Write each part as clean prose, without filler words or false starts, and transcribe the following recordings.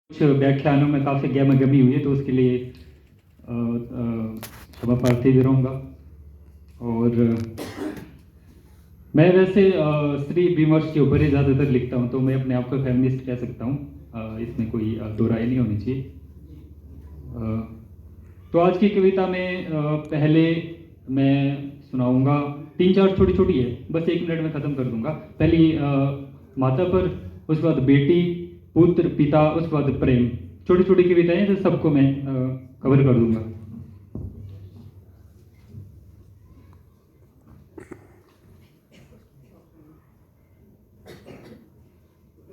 कुछ व्याख्यानों में काफ़ी गहमा-गहमी हुई है, तो उसके लिए क्षमा प्रार्थी भी रहूँगा। और मैं वैसे स्त्री विमर्श के ऊपर ही ज़्यादातर लिखता हूँ, तो मैं अपने आप को फेमिनिस्ट कह सकता हूँ। इसमें कोई दो राय नहीं होनी चाहिए। तो आज की कविता में पहले मैं सुनाऊँगा, 3-4 छोटी-छोटी है, बस 1 मिनट में ख़त्म कर दूँगा। पहली माता पर, उसके बाद बेटी, पुत्र, पिता, उसके बाद प्रेम। छोटी-छोटी कविताएँ हैं, तो सबको मैं कवर कर दूँगा।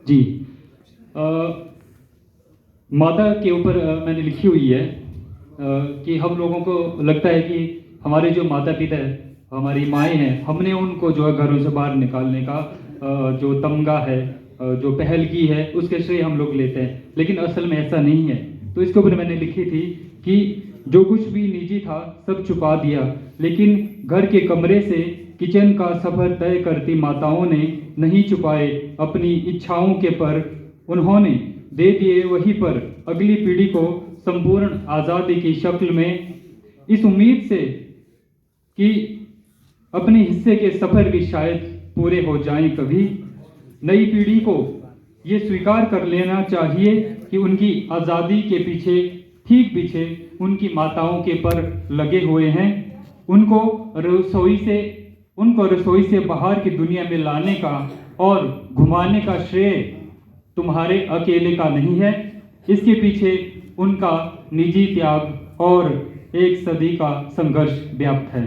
जी, माता के ऊपर मैंने लिखी हुई है कि हम लोगों को लगता है कि हमारे जो माता-पिता हैं, हमारी माएँ हैं, हमने उनको जो है घरों से बाहर निकालने का जो तमगा है, जो पहल की है, उसके श्रेय हम लोग लेते हैं, लेकिन असल में ऐसा नहीं है। तो इसके ऊपर मैंने लिखी थी कि जो कुछ भी निजी था सब छुपा दिया, लेकिन घर के कमरे से किचन का सफर तय करती माताओं ने नहीं छुपाए अपनी इच्छाओं के पर, उन्होंने दे दिए वहीं पर अगली पीढ़ी को संपूर्ण आज़ादी की शक्ल में, इस उम्मीद से कि अपने हिस्से के सफर भी शायद पूरे हो जाएं कभी। नई पीढ़ी को ये स्वीकार कर लेना चाहिए कि उनकी आज़ादी के पीछे ठीक पीछे उनकी माताओं के पर लगे हुए हैं। उनको रसोई से बाहर की दुनिया में लाने का और घुमाने का श्रेय तुम्हारे अकेले का नहीं है। इसके पीछे उनका निजी त्याग और एक सदी का संघर्ष व्याप्त है।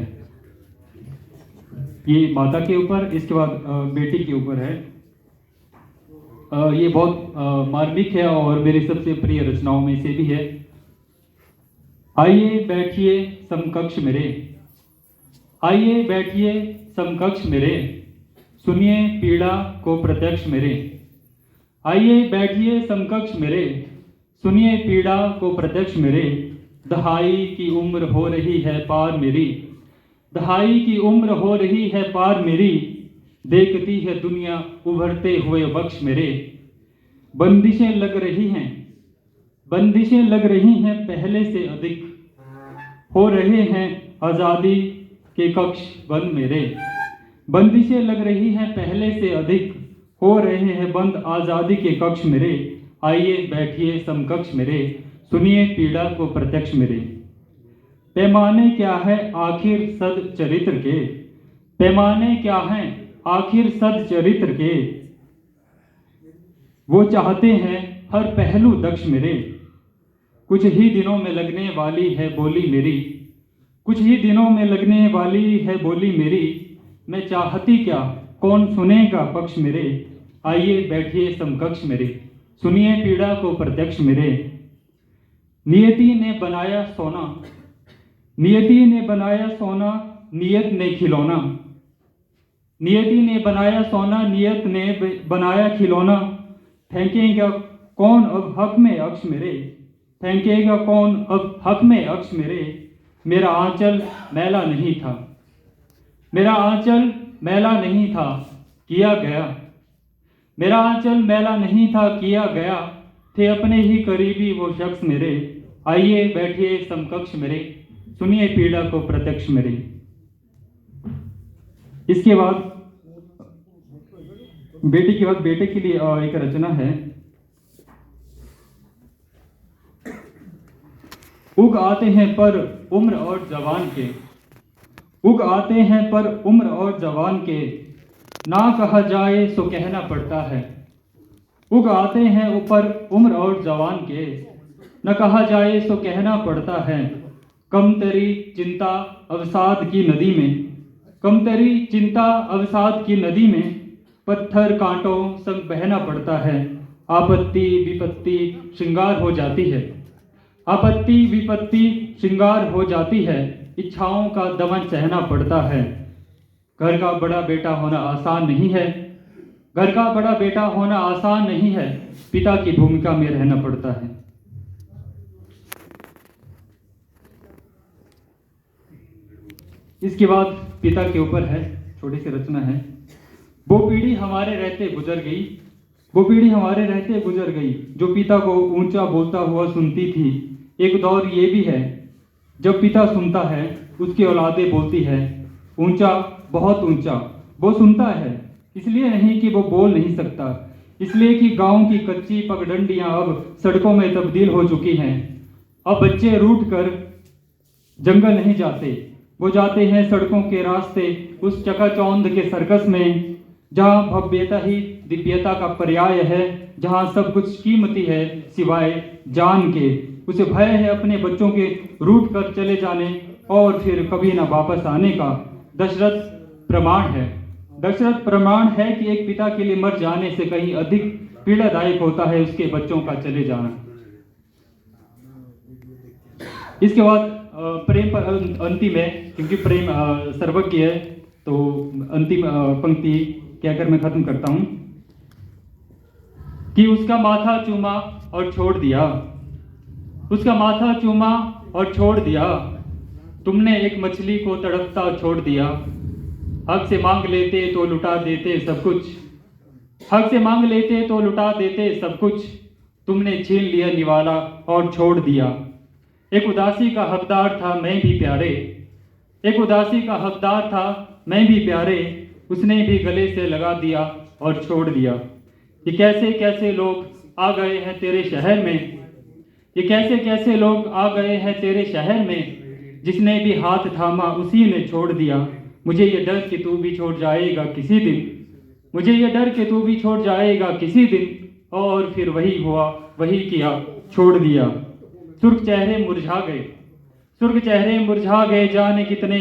ये माता के ऊपर। इसके बाद बेटी के ऊपर है। ये बहुत मार्मिक है और मेरी सबसे प्रिय रचनाओं में से भी है। आइए बैठिए समकक्ष मेरे, आइए बैठिए समकक्ष मेरे, सुनिए पीड़ा को प्रत्यक्ष मेरे। आइए बैठिए समकक्ष मेरे, सुनिए पीड़ा को प्रत्यक्ष मेरे। दहाई की उम्र हो रही है पार मेरी, दहाई की उम्र हो रही है पार मेरी, देखती है दुनिया उभरते हुए वक्ष मेरे। बंदिशें लग रही हैं, बंदिशें लग रही हैं पहले से अधिक, हो रहे हैं आज़ादी के कक्ष बंद मेरे। बंदिशें लग रही हैं पहले से अधिक, हो रहे हैं बंद आज़ादी के कक्ष मेरे। आइए बैठिए समकक्ष मेरे, सुनिए पीड़ा को प्रत्यक्ष मेरे। पैमाने क्या है आखिर सद चरित्र के, पैमाने क्या हैं आखिर सद चरित्र के, वो चाहते हैं हर पहलू दक्ष मेरे। कुछ ही दिनों में लगने वाली है बोली मेरी, कुछ ही दिनों में लगने वाली है बोली मेरी। मैं चाहती क्या कौन सुनेगा पक्ष मेरे। आइए बैठिए समकक्ष मेरे, सुनिए पीड़ा को प्रत्यक्ष मेरे। नियति ने बनाया सोना, नियति ने बनाया सोना, नियत ने खिलौना, नियति ने बनाया सोना, नियत ने बनाया खिलौना। फेंकेगा कौन अब हक में अक्ष मेरे, फेंकेगा कौन अब हक में अक्ष मेरे। मेरा आंचल मैला नहीं था, मेरा आंचल मैला नहीं था किया गया, मेरा आंचल मैला नहीं था किया गया, थे अपने ही करीबी वो शख्स मेरे। आइए बैठिए समकक्ष मेरे, सुनिए पीड़ा को प्रत्यक्ष मेरे। इसके बाद बेटे के बाद बेटे के लिए एक रचना है। उग आते हैं पर उम्र और जवान के, उग आते हैं पर उम्र और जवान के, ना कहा जाए सो कहना पड़ता है। उग आते हैं ऊपर उम्र और जवान के, न कहा जाए सो कहना पड़ता है। कम तेरी चिंता अवसाद की नदी में, कम तेरी चिंता अवसाद की नदी में, पत्थर कांटों संग बहना पड़ता है। आपत्ति विपत्ति श्रृंगार हो जाती है, आपत्ति विपत्ति श्रृंगार हो जाती है। इच्छाओं का दमन सहना पड़ता है। घर का बड़ा बेटा होना आसान नहीं है, घर का बड़ा बेटा होना आसान नहीं है, पिता की भूमिका में रहना पड़ता है। इसके बाद पिता के ऊपर है, छोटी सी रचना है। वो पीढ़ी हमारे रहते गुजर गई, वो पीढ़ी हमारे रहते गुजर गई जो पिता को ऊंचा बोलता हुआ सुनती थी। एक दौर ये भी है जब पिता सुनता है उसकी औलादें बोलती है ऊंचा, बहुत ऊंचा। वो सुनता है इसलिए नहीं कि वो बोल नहीं सकता, इसलिए कि गांव की कच्ची पगडंडियां अब सड़कों में तब्दील हो चुकी हैं। अब बच्चे रूठ कर जंगल नहीं जाते, वो जाते हैं सड़कों के रास्ते, उस चकाचौंध के सर्कस में जहाँ भव्यता ही दिव्यता का पर्याय है, जहाँ सब कुछ कीमती है सिवाय जान के। उसे भय है अपने बच्चों के रूठ कर चले जाने और फिर कभी ना वापस आने का। दशरथ प्रमाण है, दशरथ प्रमाण है कि एक पिता के लिए मर जाने से कहीं अधिक पीड़ादायक होता है उसके बच्चों का चले जाना। इसके बाद प्रेम पर अंतिम है, क्योंकि प्रेम सर्वज्ञ है, तो अंतिम पंक्ति कहकर मैं खत्म करता हूं कि उसका माथा चूमा और छोड़ दिया, उसका माथा चूमा और छोड़ दिया, तुमने एक मछली को तड़पता छोड़ दिया। हक से मांग लेते तो लुटा देते सब कुछ, हक से मांग लेते तो लुटा देते सब कुछ, तुमने छीन लिया निवाला और छोड़ दिया। एक उदासी का हकदार था मैं भी प्यारे, एक उदासी का हकदार था मैं भी प्यारे, उसने भी गले से लगा दिया और छोड़ दिया। ये कैसे कैसे लोग आ गए हैं तेरे शहर में, ये कैसे कैसे लोग आ गए हैं तेरे शहर में, जिसने भी हाथ थामा उसी ने छोड़ दिया। मुझे ये डर कि तू भी छोड़ जाएगा किसी दिन, मुझे ये डर कि तू भी छोड़ जाएगा किसी दिन, और फिर वही हुआ वही किया छोड़ दिया। सुर्ख चेहरे मुरझा गए, सुर्ख चेहरे मुरझा गए, जाने कितने